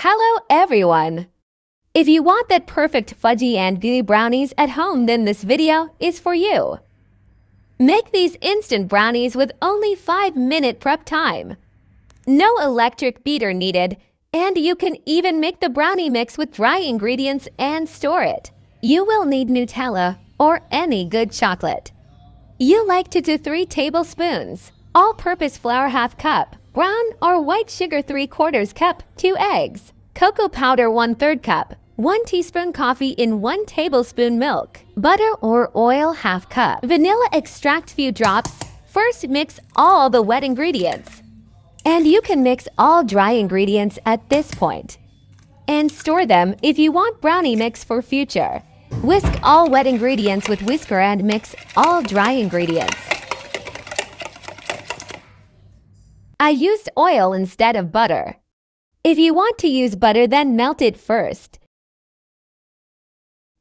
Hello everyone! If you want that perfect fudgy and gooey brownies at home, then this video is for you. Make these instant brownies with only 5-minute prep time. No electric beater needed, and you can even make the brownie mix with dry ingredients and store it. You will need Nutella or any good chocolate. You like 2 to 3 tablespoons, all-purpose flour ½ cup, brown or white sugar 3/4 cup, 2 eggs, cocoa powder 1/3 cup, 1 teaspoon coffee in 1 tablespoon milk, butter or oil ½ cup, vanilla extract few drops. First mix all the wet ingredients. And you can mix all dry ingredients at this point. And store them if you want brownie mix for future. Whisk all wet ingredients with whisker and mix all dry ingredients. I used oil instead of butter. If you want to use butter, then melt it first.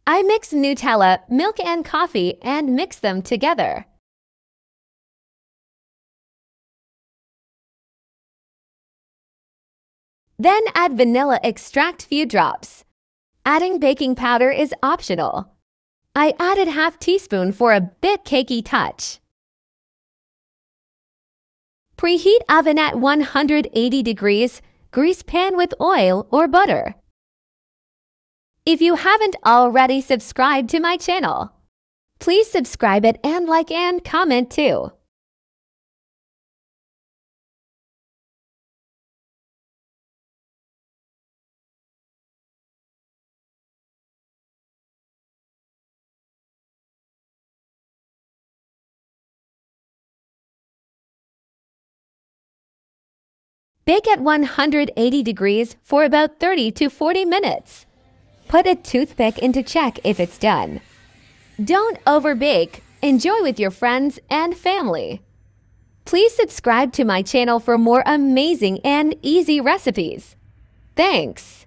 I mix Nutella, milk and coffee and mix them together. Then add vanilla extract few drops. Adding baking powder is optional. I added ½ teaspoon for a bit cakey touch. Preheat oven at 180 degrees. Grease pan with oil or butter. If you haven't already subscribed to my channel, please subscribe it and like and comment too. Bake at 180 degrees for about 30 to 40 minutes. Put a toothpick in to check if it's done. Don't overbake. Enjoy with your friends and family. Please subscribe to my channel for more amazing and easy recipes. Thanks.